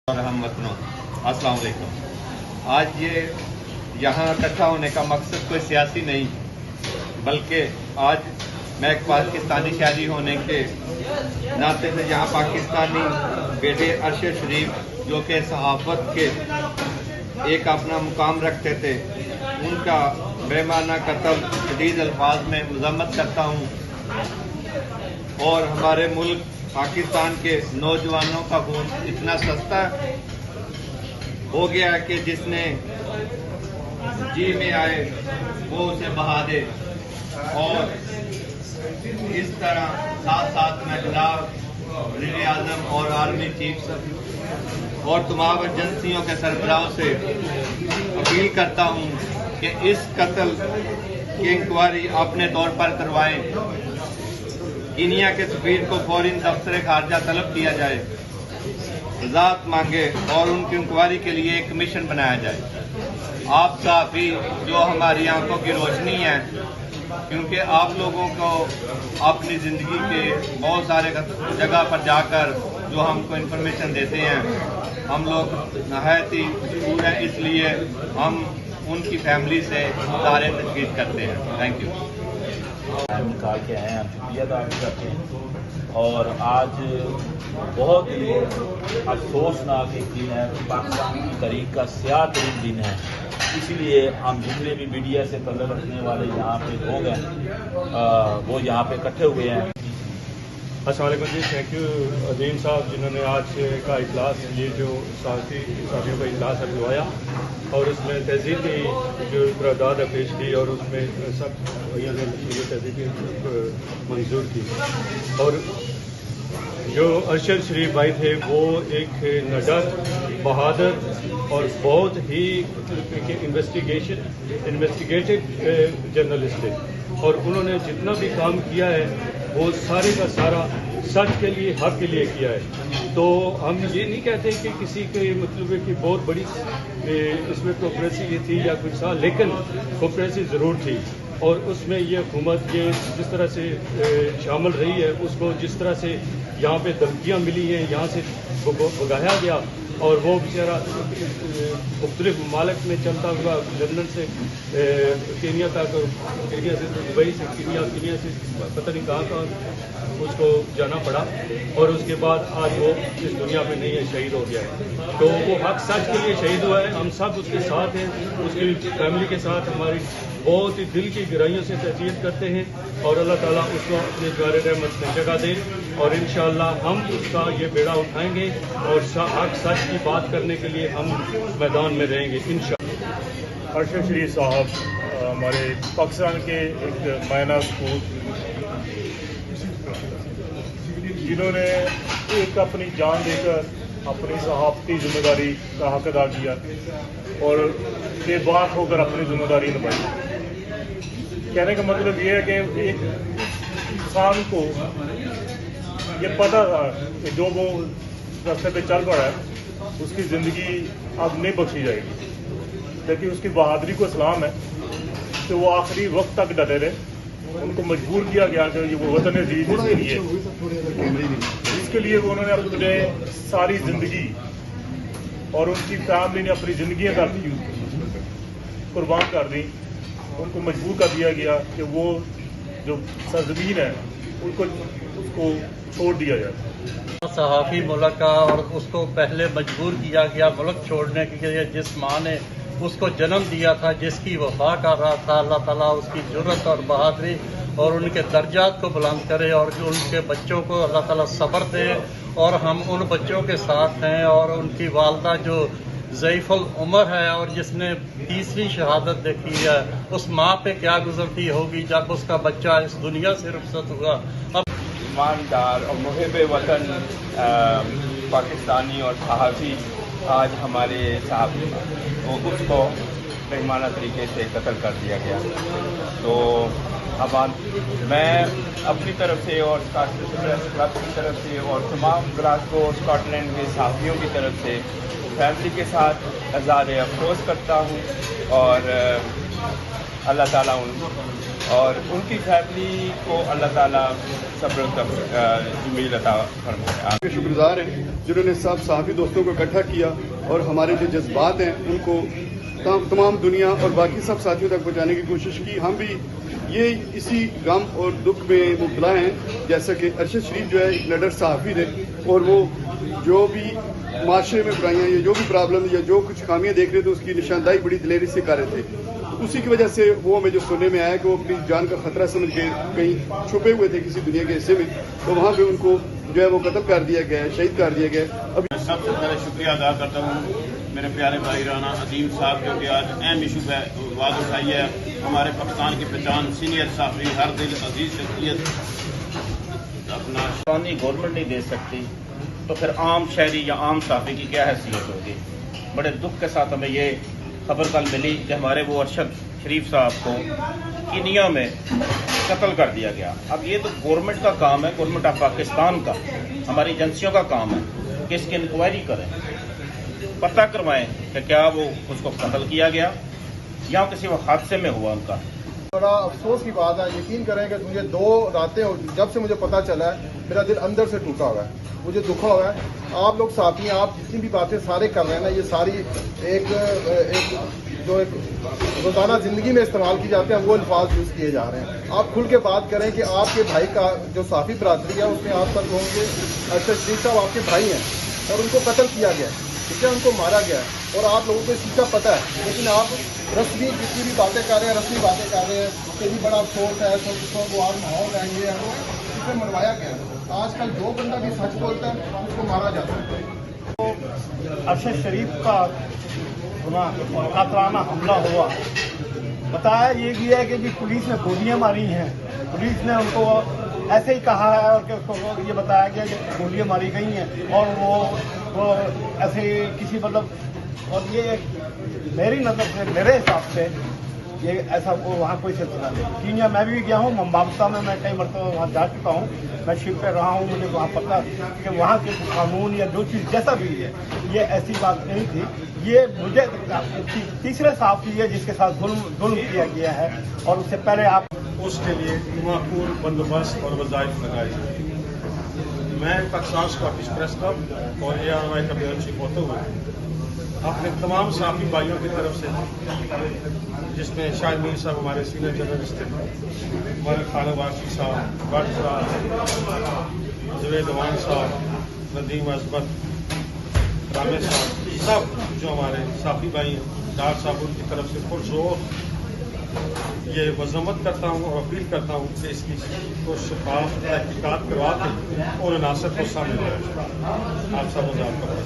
اور ہم وطنوں، السلام علیکم۔ آج یہاں اکٹھا ہونے کا مقصد کوئی سیاسی نہیں، بلکہ آج میں ایک پاکستانی شہری ہونے کے ناطے سے یہاں پاکستانی بیٹے ارشد شریف جو کہ صحافت کے ایک اپنا مقام رکھتے تھے، ان کا بے معنی قتل شدید الفاظ میں مذمت کرتا ہوں، اور ہمارے ملک پاکستان کے نوجوانوں کا خون اتنا سستا ہو گیا کہ جس نے جی میں آئے وہ اسے بہا دے، اور اس طرح ساتھ ساتھ میں جناب وزیر اعظم اور آرمی چیف اور تمام ایجنسیوں کے سربراہوں سے اپیل کرتا ہوں کہ اس قتل کی انکوائری اپنے طور پر کروائیں، کینیا کے سفیر کو فوری دفتر خارجہ طلب کیا جائے، وضاحت مانگے اور ان کی انکوائری کے لیے ایک کمیشن بنایا جائے۔ آپ صحافی جو ہماری آنکھوں کی روشنی ہے، کیونکہ آپ لوگوں کو اپنی زندگی کے بہت سارے جگہ پر جا کر جو ہم کو انفارمیشن دیتے ہیں، ہم لوگ نہایت ہی مشکور ہیں، اس لیے ہم ان کی فیملی سے اظہار تشویش کرتے ہیں۔ Thank you. نکال کے آئے ہیں، ہم شکریہ ادا کرتے ہیں، اور آج بہت ہی افسوسناک ایک دن ہے، پاکستان کی تاریخ کا سیاہ ترین دن ہے، اسی لیے ہم جتنے بھی میڈیا سے تعلق رکھنے والے یہاں پہ لوگ ہیں وہ یہاں پہ اکٹھے ہوئے ہیں۔ السلام علیکم جی، تھینک یو عظیم صاحب جنہوں نے آج کا اجلاس، یہ جو صحافیوں کا اجلاس کروایا اور اس میں تہذیب کی جو قرارداد پیش کی اور اس میں سب تہذیب کی منظور کی، اور جو ارشد شریف بھائی تھے وہ ایک نڈر، بہادر اور بہت ہی انویسٹیگیٹو جرنلسٹ تھے، اور انہوں نے جتنا بھی کام کیا ہے وہ سارے کا سارا سچ کے لیے، حق کے لیے کیا ہے۔ تو ہم یہ نہیں کہتے کہ کسی کے مطلب ہے کہ بہت بڑی اس میں کوپریسی تھی یا کچھ تھا، لیکن کوپریسی ضرور تھی، اور اس میں یہ حکومت یہ جس طرح سے شامل رہی ہے، اس کو جس طرح سے یہاں پہ دھمکیاں ملی ہیں، یہاں سے بھگایا گیا، اور وہ بیچارہ مختلف ممالک میں چلتا ہوا لندن سے کینیا تک، کینیا سے دبئی سے کینیا سے پتہ نہیں کہاں اس کو جانا پڑا، اور اس کے بعد آج وہ اس دنیا میں نہیں ہے، شہید ہو گیا ہے۔ تو وہ حق سچ کے لیے شہید ہوا ہے، ہم سب اس کے ساتھ ہیں، اس کی فیملی کے ساتھ ہماری بہت ہی دل کی گہرائیوں سے تعزیت کرتے ہیں، اور اللہ تعالیٰ اس کو اپنے جوار رحمت میں جگہ دے، اور انشاءاللہ ہم اس کا یہ بیڑا اٹھائیں گے، اور حق سچ کی بات کرنے کے لیے ہم میدان میں رہیں گے انشاءاللہ۔ ارشد شریف صاحب ہمارے پاکستان کے ایک مائنر سپوت، جنہوں نے ایک اپنی جان دے کر اپنی صحافتی ذمہ داری کا حق ادا کیا اور بے باک ہو کر اپنی ذمہ داری نبھائی۔ کہنے کا مطلب یہ ہے کہ ایک انسان کو یہ پتہ تھا کہ جو وہ راستے پہ چل پڑا ہے اس کی زندگی اب نہیں بخشی جائے گی، لیکن اس کی بہادری کو سلام ہے کہ وہ آخری وقت تک ڈٹے رہے۔ ان کو مجبور کیا گیا کہ وہ وطن عزیز اس کے لیے انہوں نے اپنے ساری زندگی اور ان کی فیملی نے اپنی زندگیاں قربان کر دی۔ ان کو مجبور کر دیا گیا کہ وہ جو سرزمین ہے اس کو چھوڑ دیا جائے۔ صحافی ملک کا، اور اس کو پہلے مجبور کیا گیا ملک چھوڑنے کے لیے جس ماں نے اس کو جنم دیا تھا، جس کی وفا کر رہا تھا، اللہ تعالیٰ اس کی جرت اور بہادری اور ان کے درجات کو بلند کرے، اور جو ان کے بچوں کو اللہ تعالیٰ صبر دے، اور ہم ان بچوں کے ساتھ ہیں، اور ان کی والدہ جو ضعیف العمر ہے اور جس نے تیسری شہادت دیکھی ہے، اس ماں پہ کیا گزرتی ہوگی جب اس کا بچہ اس دنیا سے رخصت ہوا۔ اب ایماندار اور محب وطن پاکستانی اور صحافی آج ہمارے صحافی اس کو رحمانہ طریقے سے قتل کر دیا گیا۔ تو اب میں اپنی طرف سے اور پریس کلب کی طرف سے اور تمام گلاسگو اسکاٹ لینڈ کے صحافیوں کی طرف سے فیملی کے ساتھ اظہار افسوس کرتا ہوں، اور اللہ تعالیٰ ان اور ان کی فیملی کو اللہ تعالیٰ صبر جمیل عطا فرمائے. کے شکر گزار ہیں جنہوں نے سب صحافی دوستوں کو اکٹھا کیا اور ہمارے جو جذبات ہیں ان کو تمام دنیا اور باقی سب ساتھیوں تک پہنچانے کی کوشش کی. ہم بھی یہ اسی غم اور دکھ میں مبتلا ہیں. جیسا کہ ارشد شریف جو ہے ایک نڈر صحافی تھے اور وہ جو بھی معاشرے میں برائیاں یا جو بھی پرابلم یا جو کچھ خامیاں دیکھ رہے تھے اس کی نشاندہی بڑی دلیری سے کر رہے تھے. اسی کی وجہ سے وہ ہمیں جو سننے میں آیا کہ وہ اپنی جان کا خطرہ سمجھ کے کہیں چھپے ہوئے تھے کسی دنیا کے حصے میں, تو وہاں پہ ان کو جو ہے وہ قتل کر دیا گیا ہے, شہید کر دیا گیا ہے. اب میں سب سے پہلے شکریہ ادا کرتا ہوں میرے پیارے بھائی رانا عظیم صاحب جو کہ آج اہم ایشو پہ آواز اٹھائی ہے. ہمارے پاکستان کی پہچان سینئر صحافی ہر دل عزیز شخصیت اپنا پاکستانی گورنمنٹ نہیں دے سکتی تو پھر عام شہری یا عام صحافی کی کیا حیثیت ہوگی. بڑے دکھ کے ساتھ ہمیں یہ خبر کل ملی کہ ہمارے وہ ارشد شریف صاحب کو کینیا میں قتل کر دیا گیا. اب یہ تو گورنمنٹ کا کام ہے, گورنمنٹ آف پاکستان کا, ہماری ایجنسیوں کا کام ہے کہ اس کی انکوائری کریں, پتہ کروائیں کہ کیا وہ اس کو قتل کیا گیا یا کسی وہ حادثے میں ہوا ان کا. بڑا افسوس کی بات ہے, یقین کریں کہ مجھے 2 راتیں جب سے مجھ پتہ چلا ہے میرا دل اندر سے ٹوٹا ہوا ہے, مجھے دکھا ہوا ہے. آپ لوگ صحافی ہیں, آپ جتنی بھی باتیں سارے کر رہے ہیں نا, یہ ساری ایک روزانہ زندگی میں استعمال کی جاتے ہیں وہ الفاظ یوز کیے جا رہے ہیں. آپ کھل کے بات کریں کہ آپ کے بھائی کا جو صحافی برادری ہے اس میں آپ تک ہوں گے ارشد شریف صاحب آپ کے بھائی ہیں اور ان کو قتل کیا گیا ہے, ٹھیک ہے, ان کو مارا گیا ہے اور آپ لوگوں کو اس چیز کا پتہ ہے, لیکن آپ رسمی جتنی بھی باتیں کر رہے ہیں رسمی باتیں کر رہے ہیں کہ بھی بڑا افسوس ہے, کو آج ماحول ہے, یہ ہے وہ اسے منوایا گیا ہے. آج کل جو بندہ بھی سچ بولتا ہے اس کو مارا جاتا ہے. تو ارشد شریف کا قاتلانہ حملہ ہوا, بتایا یہ گیا ہے کہ جی پولیس نے گولیاں ماری ہیں, پولیس نے ان کو ایسے ہی کہا ہے اور کہ اس کو یہ بتایا گیا کہ گولیاں ماری گئی ہیں اور وہ ایسے کسی مطلب, اور یہ میری نظر سے میرے حساب سے یہ ایسا وہاں کوئی سلسلہ نہیں. کینیا میں بھی گیا ہوں, ممباسا میں کئی مرتبہ وہاں جا چکا ہوں, میں شپ پہ رہا ہوں, مجھے وہاں پتہ کہ وہاں کے قانون یا جو چیز جیسا بھی ہے یہ ایسی بات نہیں تھی. یہ مجھے تیسرے صحافی ہے جس کے ساتھ ظلم کیا گیا ہے اور اس سے پہلے آپ اس کے لیے معقول بندوبست اور وظائف لگائے جائیں. میں پاکستان اسکاٹش پریس کلب اور ARY کا میئر چیف ہوتے ہوئے اپنے تمام صحافی بھائیوں کی طرف سے, جس میں شاہد میر صاحب ہمارے سینئر جرنلسٹ ہیں, ہمارے خالد وارسی صاحب, بٹ صاحب, جوید اوان صاحب, ندیم عصمت, رامے صاحب, سب جو ہمارے صحافی بھائی ہیں, ڈار صاحب, ان کی طرف سے پرزور یہ مذمت کرتا ہوں اور اپیل کرتا ہوں کہ اس کی کو شفاف تحقیقات کروا کے اور عناصر کو سامنے لائیں. آپ سب مذاکرہ